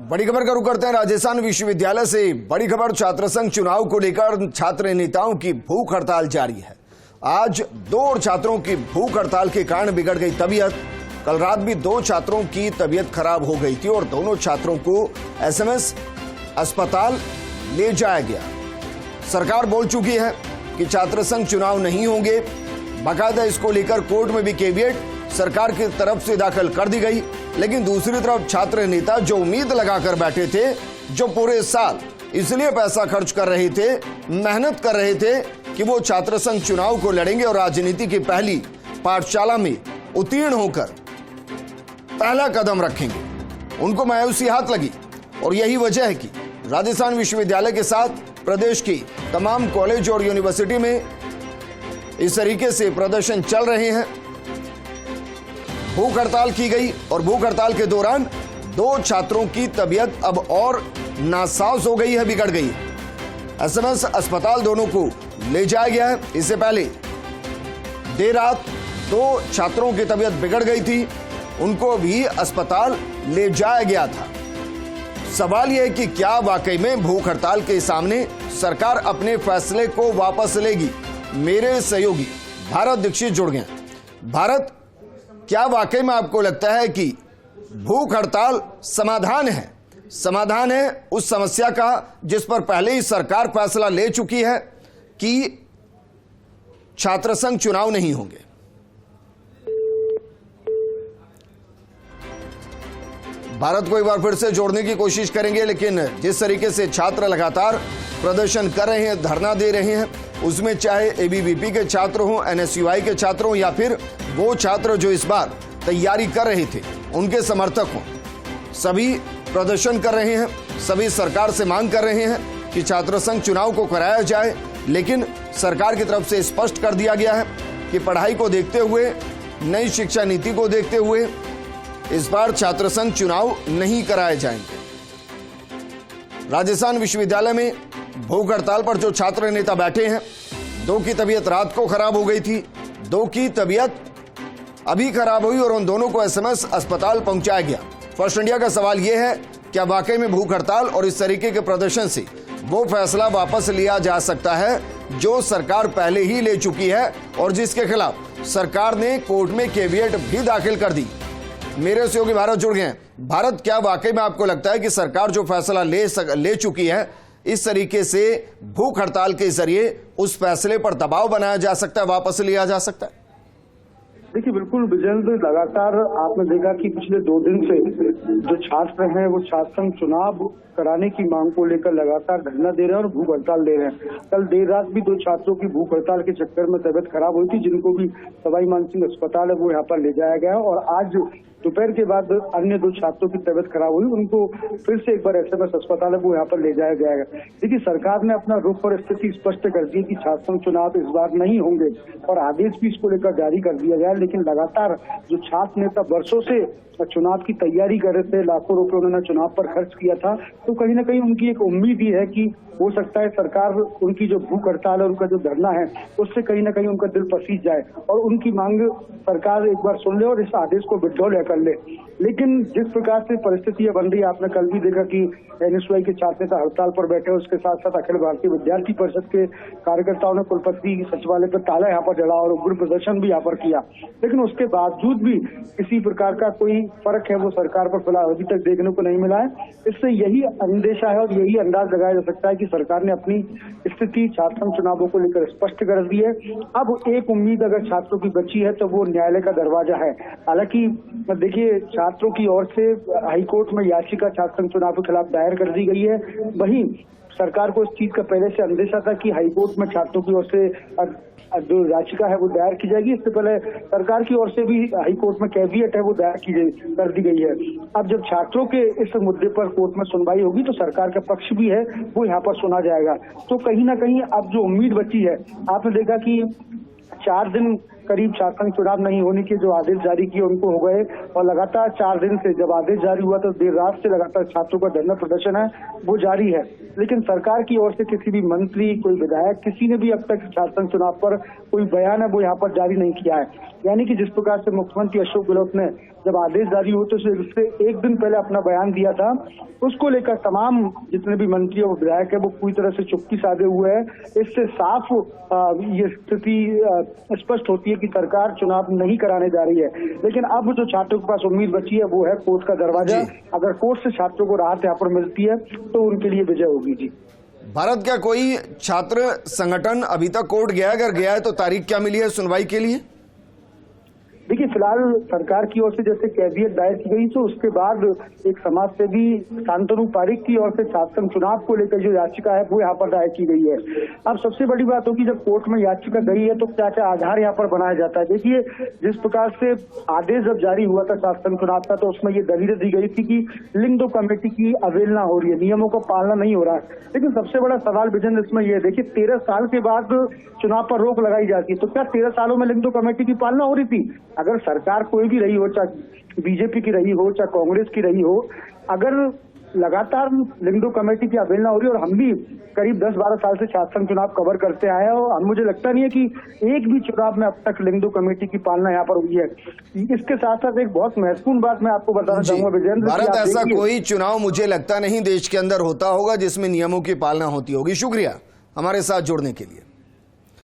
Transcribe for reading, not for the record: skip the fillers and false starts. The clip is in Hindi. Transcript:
बड़ी खबर का रुख करते हैं राजस्थान विश्वविद्यालय से। बड़ी खबर, छात्र संघ चुनाव को लेकर छात्र नेताओं की भूख हड़ताल जारी है। आज 2 छात्रों की भूख हड़ताल के कारण बिगड़ गई तबीयत। कल रात भी 2 छात्रों की तबीयत खराब हो गई थी और दोनों छात्रों को एसएमएस अस्पताल ले जाया गया। सरकार बोल चुकी है कि छात्र संघ चुनाव नहीं होंगे। बाकायदा इसको लेकर कोर्ट में भी केवियट सरकार की तरफ से दाखिल कर दी गई। लेकिन दूसरी तरफ छात्र नेता जो उम्मीद लगाकर बैठे थे, जो पूरे साल इसलिए पैसा खर्च कर रहे थे, मेहनत कर रहे थे कि वो छात्र संघ चुनाव को लड़ेंगे और राजनीति की पहली पाठशाला में उत्तीर्ण होकर पहला कदम रखेंगे, उनको मायूसी हाथ लगी। और यही वजह है कि राजस्थान विश्वविद्यालय के साथ प्रदेश की तमाम कॉलेज और यूनिवर्सिटी में इस तरीके से प्रदर्शन चल रहे हैं। भूख हड़ताल की गई और भूख हड़ताल के दौरान 2 छात्रों की तबीयत अब और नासाज हो गई है, बिगड़ गई है। एसएमएस अस्पताल दोनों को ले जाया गया है। इससे पहले देर रात 2 छात्रों की तबीयत बिगड़ गई थी, उनको भी अस्पताल ले जाया गया था। सवाल यह है कि क्या वाकई में भूख हड़ताल के सामने सरकार अपने फैसले को वापस लेगी। मेरे सहयोगी भारत दीक्षित जुड़ गए। भारत, क्या वाकई में आपको लगता है कि भूख हड़ताल समाधान है उस समस्या का जिस पर पहले ही सरकार फैसला ले चुकी है कि छात्र संघ चुनाव नहीं होंगे? भारत को एक बार फिर से जोड़ने की कोशिश करेंगे, लेकिन जिस तरीके से छात्र लगातार प्रदर्शन कर रहे हैं, धरना दे रहे हैं, उसमें चाहे एबीवीपी के छात्र हों, एनएसयूआई के छात्र हों या फिर वो छात्र जो इस बार तैयारी कर रहे थे उनके समर्थक हों, सभी प्रदर्शन कर रहे हैं। सभी सरकार से मांग कर रहे हैं कि छात्र संघ चुनाव को कराया जाए। लेकिन सरकार की तरफ से स्पष्ट कर दिया गया है कि पढ़ाई को देखते हुए, नई शिक्षा नीति को देखते हुए इस बार छात्र संघ चुनाव नहीं कराए जाएंगे। राजस्थान विश्वविद्यालय में भूख हड़ताल पर जो छात्र नेता बैठे हैं, 2 की तबीयत रात को खराब हो गई थी, 2 की तबीयत अभी खराब हुई और उन दोनों को एसएमएस अस्पताल पहुंचाया गया। फर्स्ट इंडिया का सवाल यह है, क्या वाकई में भूख हड़ताल और इस तरीके के प्रदर्शन से वो फैसला वापस लिया जा सकता है जो सरकार पहले ही ले चुकी है और जिसके खिलाफ सरकार ने कोर्ट में केवियट भी दाखिल कर दी? मेरे सहयोगी भारत जुड़ गए हैं। भारत, क्या वाकई में आपको लगता है कि सरकार जो फैसला ले चुकी है, इस तरीके से भूख हड़ताल के जरिए उस फैसले पर दबाव बनाया जा सकता है, वापस लिया जा सकता है? देखिए, बिल्कुल विजेंद्र, लगातार आपने देखा कि पिछले 2 दिन से जो छात्र हैं वो छात्र संघ चुनाव कराने की मांग को लेकर लगातार धरना दे रहे हैं और भूख हड़ताल दे रहे हैं। कल देर रात भी 2 छात्रों की भूख हड़ताल के चक्कर में तबियत खराब हुई थी, जिनको भी सवाई मानसिंह अस्पताल है वो यहाँ पर ले जाया गया। और आज दोपहर के बाद अन्य 2 छात्रों की तबियत खराब हुई, उनको फिर से एक बार एसएमएस अस्पताल है वो यहाँ पर ले जाया गया। देखिए, सरकार ने अपना रुख और स्थिति स्पष्ट कर दी कि छात्र संघ चुनाव इस बार नहीं होंगे और आदेश भी इसको लेकर जारी कर दिया गया। लेकिन लगातार जो छात्र नेता वर्षों से चुनाव की तैयारी कर रहे थे, लाखों रुपए उन्होंने चुनाव पर खर्च किया था, तो कहीं ना कहीं उनकी एक उम्मीद ही है कि हो सकता है सरकार उनकी जो भूख हड़ताल है, उनका जो धरना है, उससे कहीं ना कहीं उनका दिल पसीज जाए और उनकी मांग सरकार एक बार सुन ले और इस आदेश को विड्रॉ कर ले। लेकिन जिस प्रकार से परिस्थितियां बन रही है, आपने कल भी देखा कि एनएसयूआई के छात्र नेता हड़ताल पर बैठे, उसके साथ साथ अखिल भारतीय विद्यार्थी परिषद के कार्यकर्ताओं ने कुलपति सचिवालय पर ताला यहाँ पर जड़ा और उग्र प्रदर्शन भी यहाँ पर किया। लेकिन उसके बावजूद भी किसी प्रकार का कोई फर्क है वो सरकार पर फिलहाल अभी तक देखने को नहीं मिला है। इससे यही अंदेशा है और यही अंदाज लगाया जा सकता है कि सरकार ने अपनी स्थिति छात्र संघ चुनावों को लेकर स्पष्ट कर दी है। अब एक उम्मीद अगर छात्रों की बची है तो वो न्यायालय का दरवाजा है। हालांकि देखिए, छात्रों की ओर से हाईकोर्ट में याचिका छात्र संघ चुनाव के खिलाफ दायर कर दी गई है। वहीं सरकार को इस चीज का पहले से अंदेशा था कि हाईकोर्ट में छात्रों की ओर से जो याचिका है वो दायर की जाएगी। इससे पहले सरकार की ओर से भी हाईकोर्ट में कैवियट है वो दायर कर दी गई है। अब जब छात्रों के इस मुद्दे पर कोर्ट में सुनवाई होगी तो सरकार का पक्ष भी है वो यहाँ पर सुना जाएगा। तो कहीं ना कहीं अब जो उम्मीद बची है, आपने देखा कि 4 दिन करीब छात्र संघ चुनाव नहीं होने के जो आदेश जारी किए उनको हो गए, और लगातार 4 दिन से जब आदेश जारी हुआ तो देर रात से लगातार छात्रों का धरना प्रदर्शन है वो जारी है। लेकिन सरकार की ओर से किसी भी मंत्री, कोई विधायक, किसी ने भी अब तक छात्र संघ चुनाव पर कोई बयान है वो यहाँ पर जारी नहीं किया है। यानी कि जिस प्रकार से मुख्यमंत्री अशोक गहलोत ने जब आदेश जारी हुए तो उससे एक दिन पहले अपना बयान दिया था, उसको लेकर तमाम जितने भी मंत्री और विधायक है वो पूरी तरह से चुप्पी साधे हुए हैं। इससे साफ ये स्थिति स्पष्ट होती है कि सरकार चुनाव नहीं कराने जा रही है। लेकिन अब जो छात्रों के पास उम्मीद बची है वो है कोर्ट का दरवाजा। अगर कोर्ट से छात्रों को राहत यहाँ पर मिलती है तो उनके लिए विजय होगी। जी भारत, क्या कोई छात्र संगठन अभी तक कोर्ट गया? अगर गया है तो तारीख क्या मिली है सुनवाई के लिए? देखिए, फिलहाल सरकार की ओर से जैसे कैवियत दायर की गई तो उसके बाद एक समाज सेवी शांतनु पारिक की ओर से छात्र संघ चुनाव को लेकर जो याचिका है वो यहाँ पर दायर की गई है। अब सबसे बड़ी बात होगी जब कोर्ट में याचिका गई है तो क्या क्या आधार यहाँ पर बनाया जाता है। देखिए, जिस प्रकार से आदेश जब जारी हुआ था छात्र संघ चुनाव का तो उसमें ये दलील दी गई थी कि लिंग दो कमेटी की अवहेलना हो रही है, नियमों का पालना नहीं हो रहा है। लेकिन सबसे बड़ा सवाल विजेंद्र इसमें यह देखिए, 13 साल के बाद चुनाव पर रोक लगाई जाती है तो क्या 13 सालों में लिंग दो कमेटी की पालना हो रही थी? अगर सरकार कोई भी रही हो, चाहे बीजेपी की रही हो चाहे कांग्रेस की रही हो, अगर लगातार लिंगदो कमेटी की अवहेलना हो रही है, और हम भी करीब 10-12 साल से छात्र संघ चुनाव कवर करते आए हैं और मुझे लगता नहीं है कि एक भी चुनाव में अब तक लिंगदो कमेटी की पालना यहाँ पर हुई है। इसके साथ साथ एक बहुत महत्वपूर्ण बात मैं आपको बताना चाहूंगा विजेंद्र, भारत, ऐसा कोई चुनाव मुझे लगता नहीं देश के अंदर होता होगा जिसमें नियमों की पालना होती होगी। शुक्रिया हमारे साथ जुड़ने के लिए।